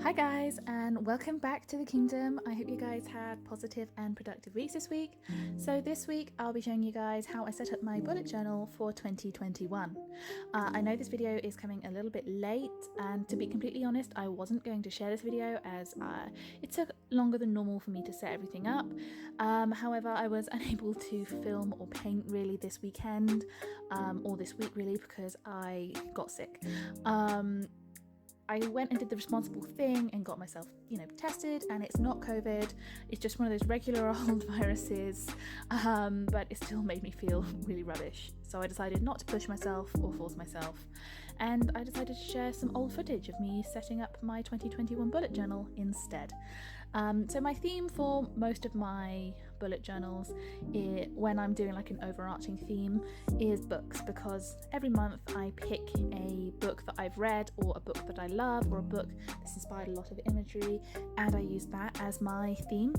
Hi guys, and welcome back to the kingdom. I hope you guys had positive and productive weeks this week. So this week I'll be showing you guys how I set up my bullet journal for 2021. I know this video is coming a little bit late, and to be completely honest, I wasn't going to share this video as it took longer than normal for me to set everything up. However, I was unable to film or paint really this weekend, or this week really, because I got sick. I went and did the responsible thing and got myself, tested, and it's not COVID. It's just one of those regular old viruses, but it still made me feel really rubbish. So I decided not to push myself or force myself, and I decided to share some old footage of me setting up my 2021 bullet journal instead. So my theme for most of my bullet journals, when I'm doing like an overarching theme, is books, because every month I pick a book that I've read or a book that I love or a book that's inspired a lot of imagery, and I use that as my theme.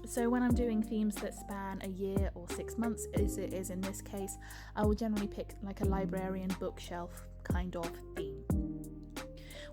So when I'm doing themes that span a year or 6 months, as it is in this case, I will generally pick like a librarian bookshelf kind of theme,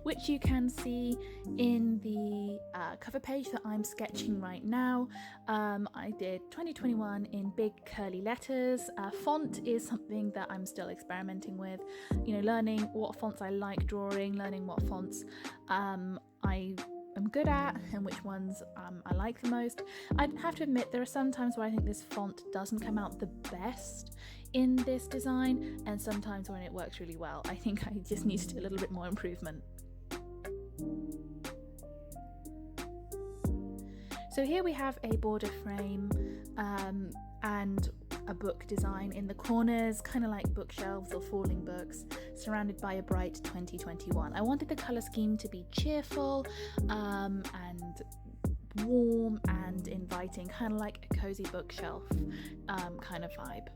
which you can see in the cover page that I'm sketching right now. I did 2021 in big curly letters. Font is something that I'm still experimenting with, learning what fonts I like drawing, learning what fonts I am good at and which ones I like the most. I have to admit, there are some times where I think this font doesn't come out the best in this design, and sometimes when it works really well. I think I just need to do a little bit more improvement. So here we have a border frame and a book design in the corners, kind of like bookshelves or falling books, surrounded by a bright 2021. I wanted the colour scheme to be cheerful and warm and inviting, kind of like a cozy bookshelf kind of vibe.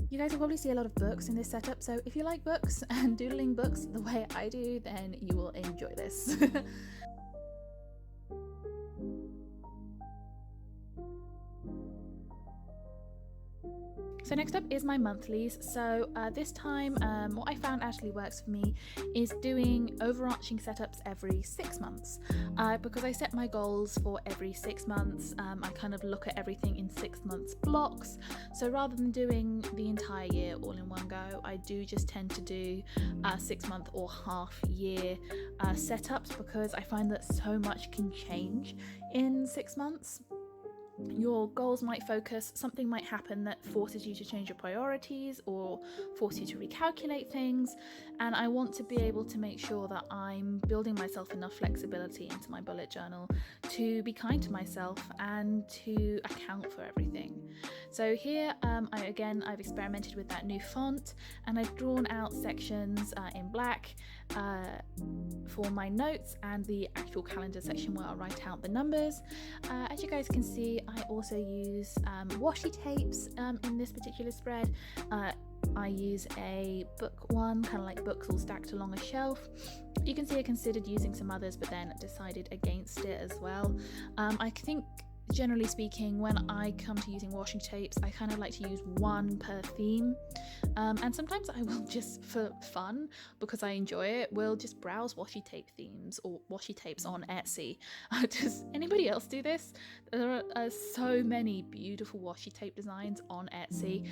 You guys will probably see a lot of books in this setup, so if you like books and doodling books the way I do, then you will enjoy this. So next up is my monthlies. So this time what I found actually works for me is doing overarching setups every 6 months, because I set my goals for every 6 months. I kind of look at everything in 6 months blocks, so rather than doing the entire year all in one go, I do just tend to do 6 month or half year setups, because I find that so much can change in 6 months. Your goals might focus, something might happen that forces you to change your priorities or force you to recalculate things, and I want to be able to make sure that I'm building myself enough flexibility into my bullet journal to be kind to myself and to account for everything. So here I've experimented with that new font, and I've drawn out sections in black for my notes and the actual calendar section where I'll write out the numbers. As you guys can see, I also use washi tapes in this particular spread. I use a book one, kind of like books all stacked along a shelf. You can see I considered using some others, but then decided against it as well. I think, generally speaking, when I come to using washi tapes, I kind of like to use one per theme, and sometimes I will, just for fun, because I enjoy it, will just browse washi tape themes or washi tapes on Etsy. Does anybody else do this? There are so many beautiful washi tape designs on Etsy,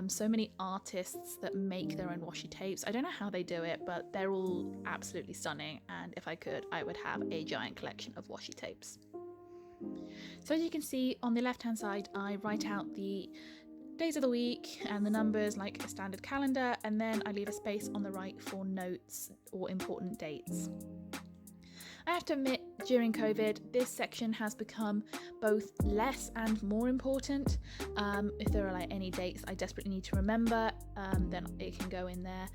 so many artists that make their own washi tapes. I don't know how they do it, but they're all absolutely stunning, and if I could, I would have a giant collection of washi tapes. So as you can see on the left hand side, I write out the days of the week and the numbers like a standard calendar, and then I leave a space on the right for notes or important dates. I have to admit, during COVID, this section has become both less and more important. If there are like any dates I desperately need to remember, then it can go in there,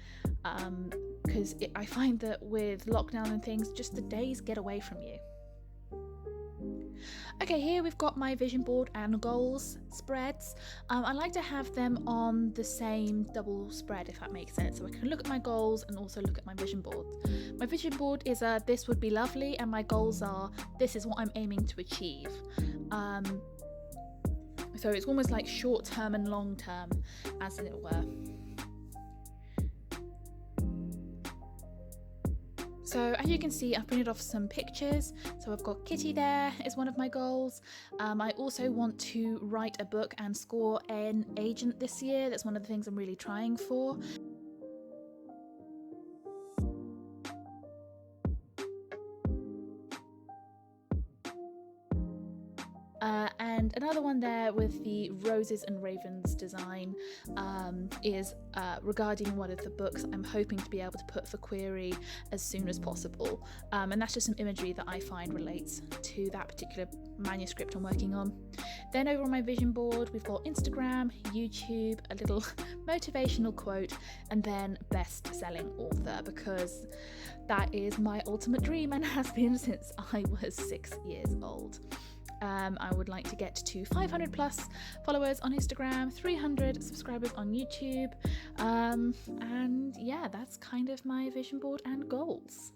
because I find that with lockdown and things, just the days get away from you. Okay, here we've got my vision board and goals spreads. I like to have them on the same double spread, if that makes sense, so I can look at my goals and also look at my vision board. My vision board is this would be lovely, and my goals are this is what I'm aiming to achieve. So it's almost like short term and long term, as it were. So as you can see, I've printed off some pictures. So I've got Kitty there is one of my goals. I also want to write a book and score an agent this year. That's one of the things I'm really trying for. And another one there with the roses and ravens design is regarding one of the books I'm hoping to be able to put for query as soon as possible. And that's just some imagery that I find relates to that particular manuscript I'm working on. Then over on my vision board, we've got Instagram, YouTube, a little motivational quote, and then best-selling author, because that is my ultimate dream and has been since I was 6 years old. I would like to get to 500 plus followers on Instagram, 300 subscribers on YouTube, and yeah, that's kind of my vision board and goals.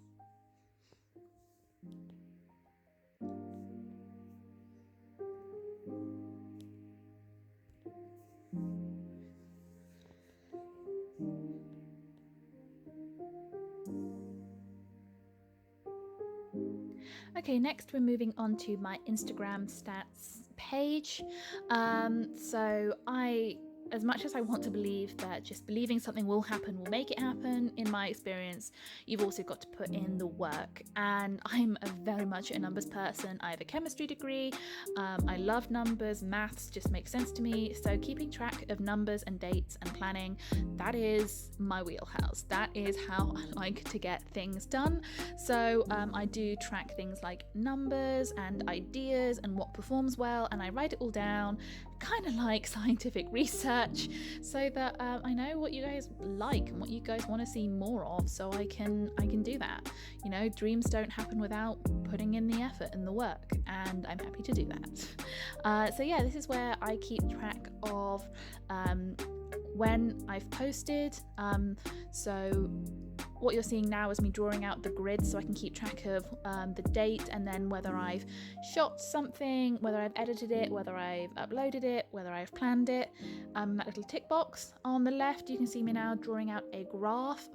Okay, next we're moving on to my Instagram stats page. So as much as I want to believe that just believing something will happen will make it happen, in my experience, you've also got to put in the work. And I'm very much a numbers person. I have a chemistry degree. I love numbers. Maths just makes sense to me. So keeping track of numbers and dates and planning, that is my wheelhouse. That is how I like to get things done. So I do track things like numbers and ideas and what performs well, and I write it all down, kind of like scientific research, so that I know what you guys like and what you guys want to see more of, so I can do that. You know, dreams don't happen without putting in the effort and the work, and I'm happy to do that. So yeah, this is where I keep track of when I've posted. So what you're seeing now is me drawing out the grid so I can keep track of the date, and then whether I've shot something, whether I've edited it, whether I've uploaded it, whether I've planned it. That little tick box on the left, you can see me now drawing out a graph,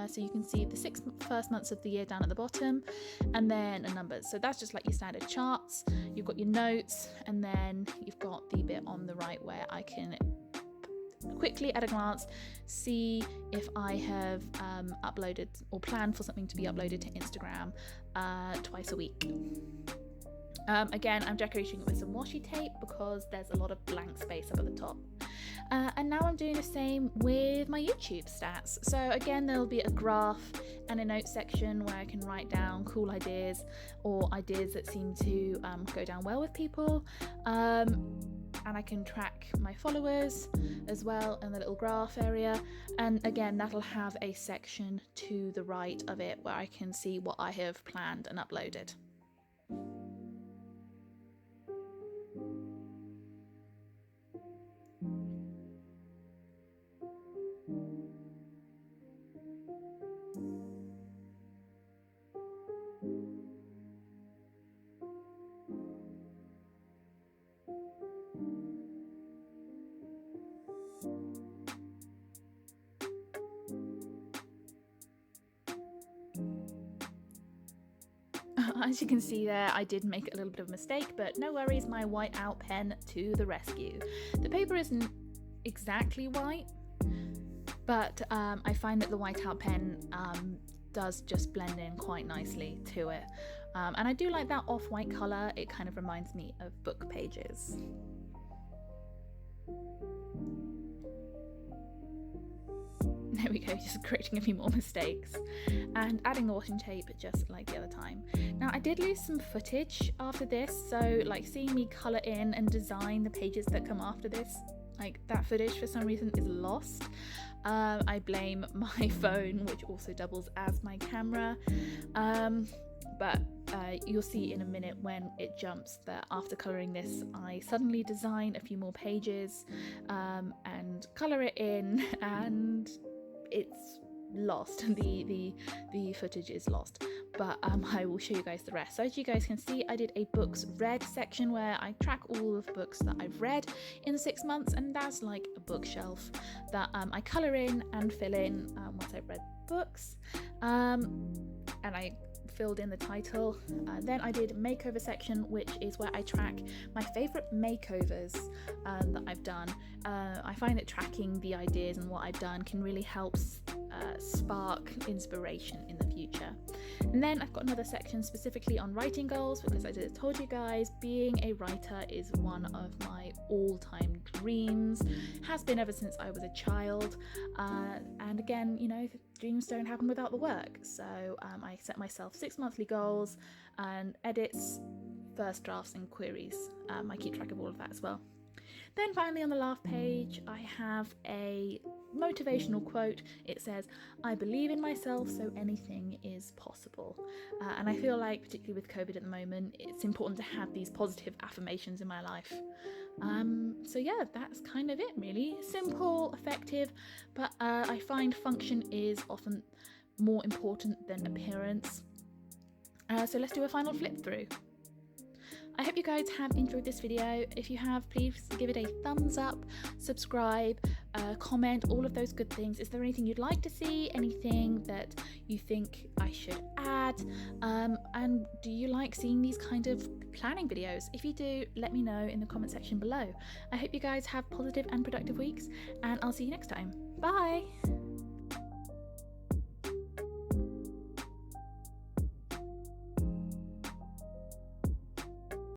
so you can see the first months of the year down at the bottom, and then a numbers. So that's just like your standard charts. You've got your notes, and then you've got the bit on the right where I can quickly at a glance see if I have uploaded or planned for something to be uploaded to Instagram twice a week. Again, I'm decorating it with some washi tape because there's a lot of blank space up at the top. And now I'm doing the same with my YouTube stats. So again, there'll be a graph and a note section where I can write down cool ideas or ideas that seem to go down well with people. And I can track my followers as well in the little graph area, and again that'll have a section to the right of it where I can see what I have planned and uploaded. As you can see there, I did make a little bit of a mistake, but no worries, my whiteout pen to the rescue. The paper isn't exactly white, but I find that the whiteout pen does just blend in quite nicely to it. And I do like that off-white colour. It kind of reminds me of book pages. There we go, just correcting a few more mistakes and adding the washi tape just like the other time. Now I did lose some footage after this, so like seeing me colour in and design the pages that come after this, like that footage for some reason is lost. I blame my phone, which also doubles as my camera, but you'll see in a minute when it jumps that after colouring this I suddenly design a few more pages and colour it in, and it's lost. The footage is lost, but I will show you guys the rest. So as you guys can see, I did a books read section where I track all of the books that I've read in the 6 months, and that's like a bookshelf that I colour in and fill in once I've read books, and I filled in the title. Then I did makeover section, which is where I track my favourite makeovers that I've done. I find that tracking the ideas and what I've done can really help spark inspiration in the future. And then I've got another section specifically on writing goals, because I told you guys being a writer is one of my all-time dreams, has been ever since I was a child, and again, you know, dreams don't happen without the work. So I set myself 6 monthly goals and edits, first drafts and queries. I keep track of all of that as well. Then finally on the last page I have a motivational quote. It says, "I believe in myself, so anything is possible." And I feel like, particularly with COVID at the moment, it's important to have these positive affirmations in my life. So yeah, that's kind of it really. Simple, effective, but I find function is often more important than appearance. So let's do a final flip through. I hope you guys have enjoyed this video. If you have, please give it a thumbs up, subscribe, comment, all of those good things. Is there anything you'd like to see? Anything that you think I should add? And do you like seeing these kind of planning videos? If you do, let me know in the comment section below. I hope you guys have positive and productive weeks, and I'll see you next time. Bye!